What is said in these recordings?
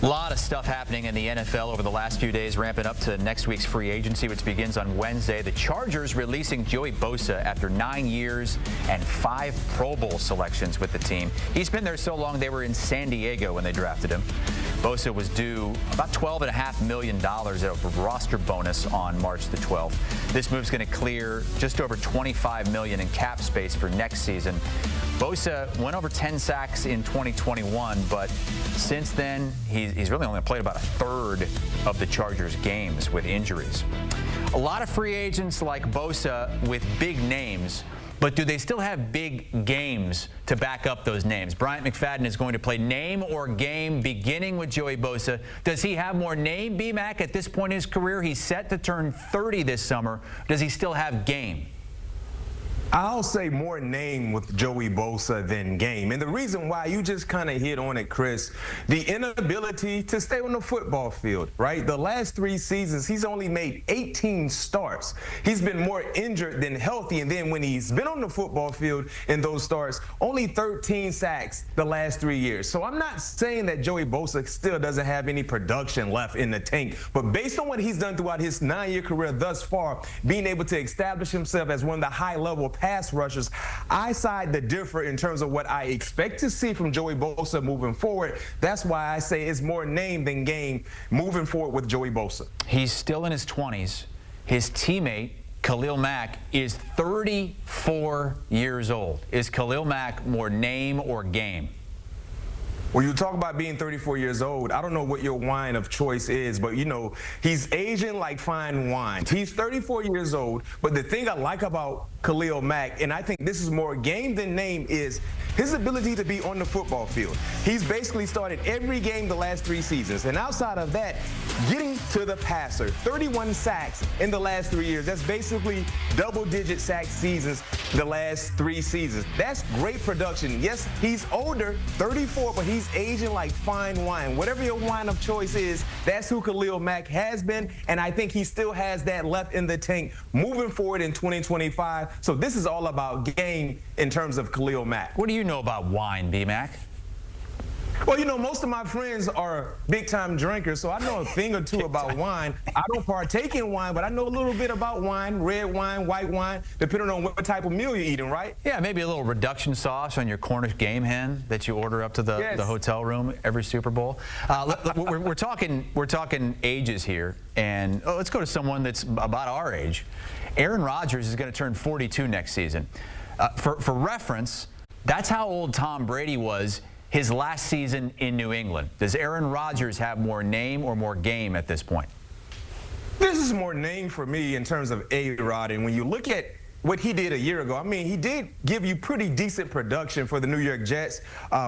A lot of stuff happening in the NFL over the last few days, ramping up to next week's free agency, which begins on Wednesday. The Chargers releasing Joey Bosa after 9 years and 5 Pro Bowl selections with the team. He's been there so long they were in San Diego when they drafted him. Bosa was due about $12.5 million of a roster bonus on March the 12th. This move's going to clear just over $25 million in cap space for next season. Bosa went over 10 sacks in 2021, but since then, he's really only played about a third of the Chargers' games with injuries. A lot of free agents like Bosa with big names, but do they still have big games to back up those names? Bryant McFadden is going to play name or game beginning with Joey Bosa. Does he have more name, B-Mac, at this point in his career? He's set to turn 30 this summer. Does he still have game? I'll say more name with Joey Bosa than game. And the reason why, you just kind of hit on it, Chris, the inability to stay on the football field, right? The last 3 seasons, he's only made 18 starts. He's been more injured than healthy. And then when he's been on the football field in those starts, only 13 sacks the last 3 years. So I'm not saying that Joey Bosa still doesn't have any production left in the tank. But based on what he's done throughout his 9-year career thus far, being able to establish himself as one of the high-level pass rushers, I side the differ in terms of what I expect to see from Joey Bosa moving forward. That's why I say it's more name than game moving forward with Joey Bosa. He's still in his 20s. His teammate, Khalil Mack, is 34 years old. Is Khalil Mack more name or game? When you talk about being 34 years old, I don't know what your wine of choice is, but, you know, he's aging like fine wine. He's 34 years old, but the thing I like about Khalil Mack, and I think this is more game than name, is his ability to be on the football field. He's basically started every game the last 3 seasons, and outside of that, getting to the passer, 31 sacks in the last 3 years. That's basically double-digit sack seasons the last 3 seasons. That's great production. Yes, he's older, 34, but he's aging like fine wine. Whatever your wine of choice is, that's who Khalil Mack has been, and I think he still has that left in the tank moving forward in 2025. So this is all about game in terms of Khalil Mack. What do you know about wine, B-Mac? Well, you know, most of my friends are big-time drinkers, so I know a thing or two about wine. I don't partake in wine, but I know a little bit about wine, red wine, white wine, depending on what type of meal you're eating, right? Yeah, maybe a little reduction sauce on your Cornish game hen that you order up to the hotel room every Super Bowl. We're talking ages here, and let's go to someone that's about our age. Aaron Rodgers is going to turn 42 next season. For reference, that's how old Tom Brady was his last season in New England. Does Aaron Rodgers have more name or more game at this point? This is more name for me in terms of A-Rod, and when you look at what he did a year ago, I mean, he did give you pretty decent production for the New York Jets.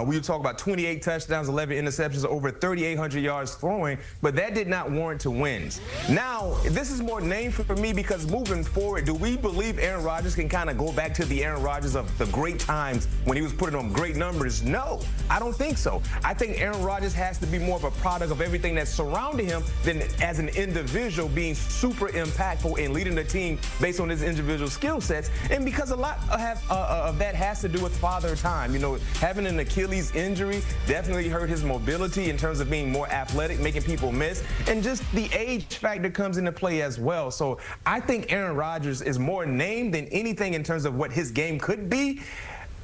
We talk about 28 touchdowns, 11 interceptions, over 3,800 yards throwing, but that did not warrant to wins. Now, this is more name for me because moving forward, do we believe Aaron Rodgers can kind of go back to the Aaron Rodgers of the great times when he was putting on great numbers? No, I don't think so. I think Aaron Rodgers has to be more of a product of everything that's surrounding him than as an individual being super impactful and leading the team based on his individual skill sets, and because a lot of that has to do with father time. You know, having an Achilles injury definitely hurt his mobility in terms of being more athletic, making people miss, and just the age factor comes into play as well. So I think Aaron Rodgers is more named than anything in terms of what his game could be.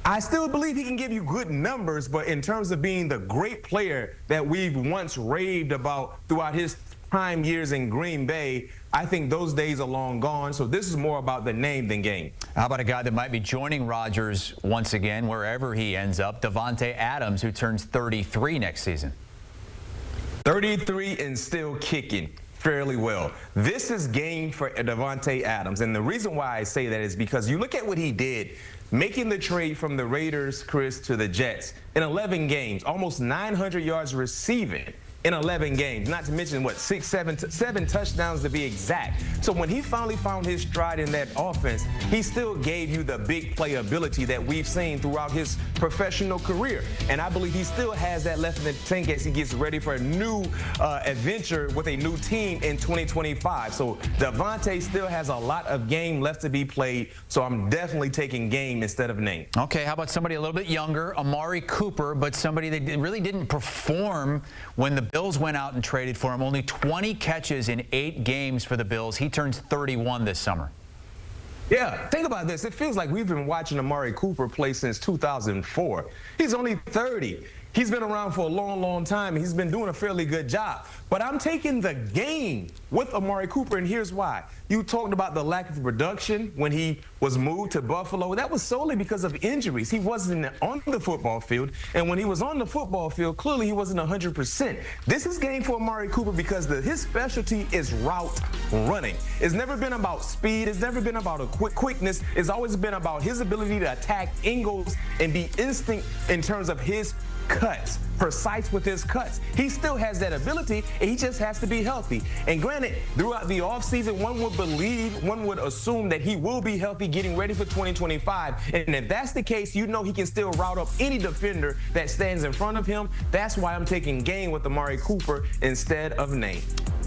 I still believe he can give you good numbers, but in terms of being the great player that we've once raved about throughout his prime years in Green Bay, I think those days are long gone. So this is more about the name than game. How about a guy that might be joining Rodgers once again, wherever he ends up, Devante Adams, who turns 33 next season? 33 and still kicking fairly well. This is game for Devante Adams. And the reason why I say that is because you look at what he did, making the trade from the Raiders, Chris, to the Jets in 11 games, almost 900 yards receiving in 11 games, not to mention, what, 7 touchdowns to be exact. So when he finally found his stride in that offense, he still gave you the big playability that we've seen throughout his professional career. And I believe he still has that left in the tank as he gets ready for a new adventure with a new team in 2025. So Devante still has a lot of game left to be played, so I'm definitely taking game instead of name. Okay, how about somebody a little bit younger, Amari Cooper, but somebody that really didn't perform when the Bills went out and traded for him. Only 20 catches in 8 games for the Bills. He turns 31 this summer. Yeah, think about this. It feels like we've been watching Amari Cooper play since 2004. He's only 30. He's been around for a long, long time. He's been doing a fairly good job. But I'm taking the game with Amari Cooper, and here's why. You talked about the lack of production when he was moved to Buffalo. That was solely because of injuries. He wasn't on the football field, and when he was on the football field, clearly he wasn't 100%. This is game for Amari Cooper because his specialty is route running. It's never been about speed. It's never been about a quickness. It's always been about his ability to attack angles and be instinct in terms of his cuts, precise with his cuts. He still has that ability, and he just has to be healthy. And granted, throughout the offseason, one would assume that he will be healthy getting ready for 2025. And if that's the case, you know he can still route up any defender that stands in front of him. That's why I'm taking game with Amari Cooper instead of name.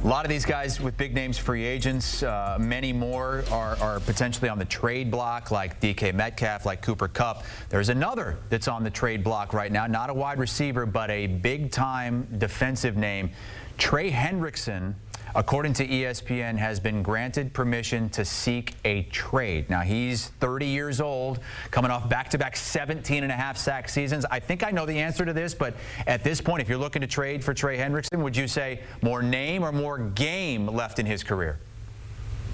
A lot of these guys with big names, free agents, many more are potentially on the trade block, like DK Metcalf, like Cooper Kupp. There's another that's on the trade block right now, not a wide receiver, but a big-time defensive name. Trey Hendrickson, according to ESPN, has been granted permission to seek a trade. Now, he's 30 years old, coming off back-to-back 17.5 sack seasons. I think I know the answer to this, but at this point, if you're looking to trade for Trey Hendrickson, would you say more name or more game left in his career?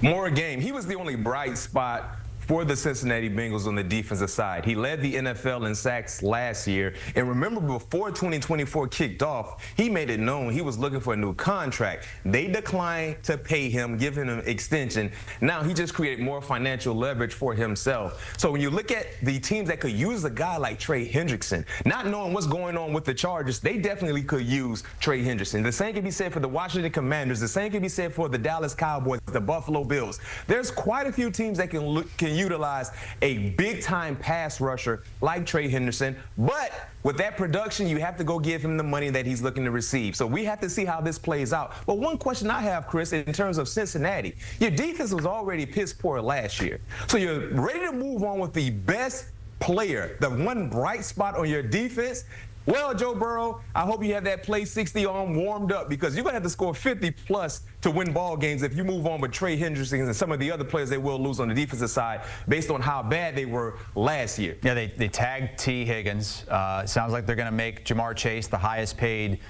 More game. He was the only bright spot for the Cincinnati Bengals on the defensive side. He led the NFL in sacks last year. And remember, before 2024 kicked off, he made it known he was looking for a new contract. They declined to pay him, give him an extension. Now he just created more financial leverage for himself. So when you look at the teams that could use a guy like Trey Hendrickson, not knowing what's going on with the Chargers, they definitely could use Trey Hendrickson. The same can be said for the Washington Commanders. The same can be said for the Dallas Cowboys, the Buffalo Bills. There's quite a few teams that can utilize a big-time pass rusher like Trey Hendrickson, but with that production, you have to go give him the money that he's looking to receive. So we have to see how this plays out. But one question I have, Chris, in terms of Cincinnati, your defense was already piss poor last year. So you're ready to move on with the best player, the one bright spot on your defense. Well, Joe Burrow, I hope you have that play 60 on warmed up, because you're going to have to score 50-plus to win ball games if you move on with Trey Hendrickson and some of the other players they will lose on the defensive side based on how bad they were last year. Yeah, they tagged T. Higgins. Sounds like they're going to make Jamar Chase the highest paid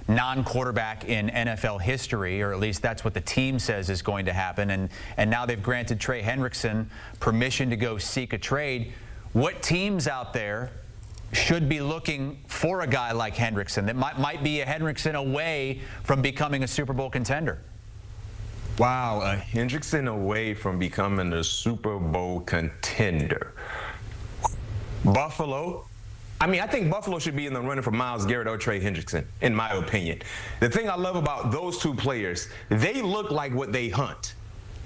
non-quarterback in NFL history, or at least that's what the team says is going to happen. And now they've granted Trey Hendrickson permission to go seek a trade. What teams out there should be looking for a guy like Hendrickson that might be a Hendrickson away from becoming a Super Bowl contender? Wow, a Hendrickson away from becoming a Super Bowl contender. Buffalo. I mean, I think Buffalo should be in the running for Myles Garrett or Trey Hendrickson, in my opinion. The thing I love about those two players, they look like what they hunt.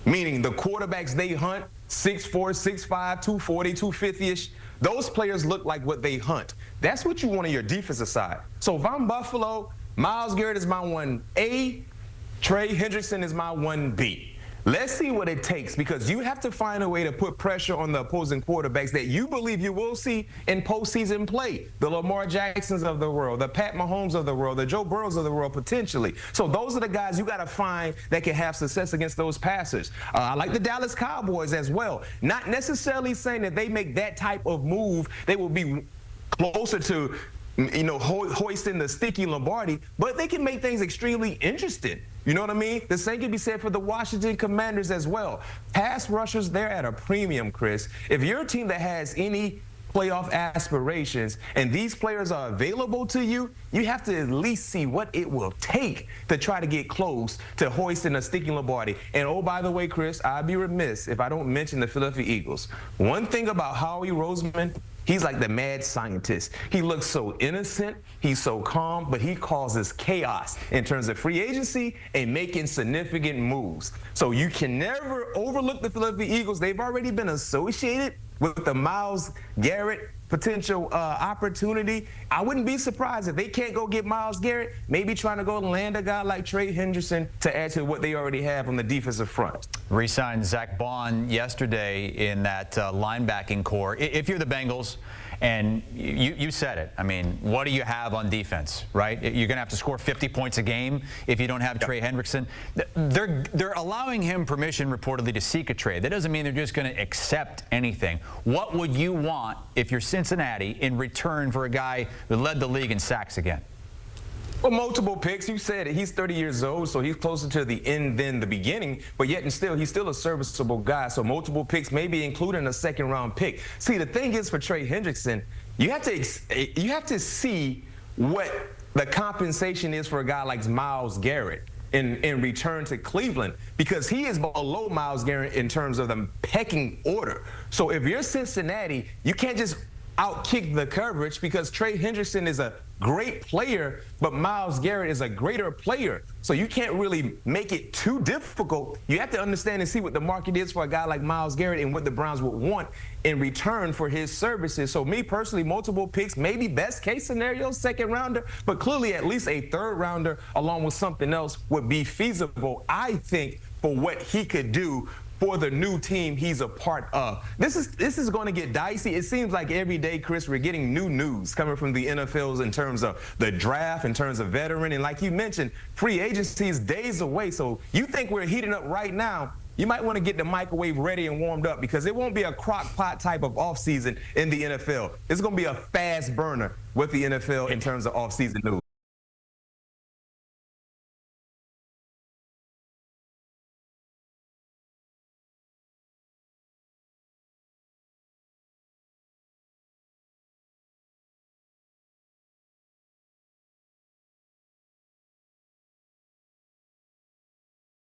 Meaning the quarterbacks they hunt, 6'4", 6'5", 240, 250-ish, those players look like what they hunt. That's what you want on your defensive side. So if I'm Buffalo, Myles Garrett is my 1A, Trey Hendrickson is my 1B. Let's see what it takes, because you have to find a way to put pressure on the opposing quarterbacks that you believe you will see in postseason play. The Lamar Jacksons of the world, the Pat Mahomes of the world, the Joe Burrows of the world, potentially. So those are the guys you got to find that can have success against those passers. I like the Dallas Cowboys as well. Not necessarily saying that they make that type of move, they will be closer to, you know, hoisting the sticky Lombardi, but they can make things extremely interesting. You know what I mean? The same can be said for the Washington Commanders as well. Pass rushers, they're at a premium, Chris. If you're a team that has any playoff aspirations and these players are available to you, you have to at least see what it will take to try to get close to hoisting a sticky Lombardi. And oh, by the way, Chris, I'd be remiss if I don't mention the Philadelphia Eagles. One thing about Howie Roseman, he's like the mad scientist. He looks so innocent, he's so calm, but he causes chaos in terms of free agency and making significant moves. So you can never overlook the Philadelphia Eagles. They've already been associated with the Myles Garrett potential opportunity. I wouldn't be surprised if they can't go get Myles Garrett, maybe trying to go land a guy like Trey Hendrickson to add to what they already have on the defensive front. Re-signed Zach Bond yesterday in that linebacking core. If you're the Bengals And you said it. I mean, what do you have on defense, right? You're going to have to score 50 points a game if you don't have Trey Hendrickson. They're allowing him permission, reportedly, to seek a trade. That doesn't mean they're just going to accept anything. What would you want if you're Cincinnati in return for a guy who led the league in sacks again? Well, multiple picks. You said it. He's 30 years old, so he's closer to the end than the beginning. But yet and still, he's still a serviceable guy. So multiple picks, maybe including a second-round pick. See, the thing is for Trey Hendrickson, you have to see what the compensation is for a guy like Myles Garrett in return to Cleveland, because he is below Myles Garrett in terms of the pecking order. So if you're Cincinnati, you can't just outkick the coverage, because Trey Hendrickson is a great player, but Myles Garrett is a greater player. So you can't really make it too difficult. You have to understand and see what the market is for a guy like Myles Garrett and what the Browns would want in return for his services. So me personally, multiple picks, maybe best case scenario, second rounder, but clearly at least a third rounder along with something else would be feasible, I think, for what he could do for the new team he's a part of. This is going to get dicey. It seems like every day, Chris, we're getting new news coming from the NFLs in terms of the draft, in terms of veteran, and like you mentioned, free agency is days away. So you think we're heating up right now, you might want to get the microwave ready and warmed up, because it won't be a crock pot type of offseason in the NFL. It's going to be a fast burner with the NFL in terms of offseason news.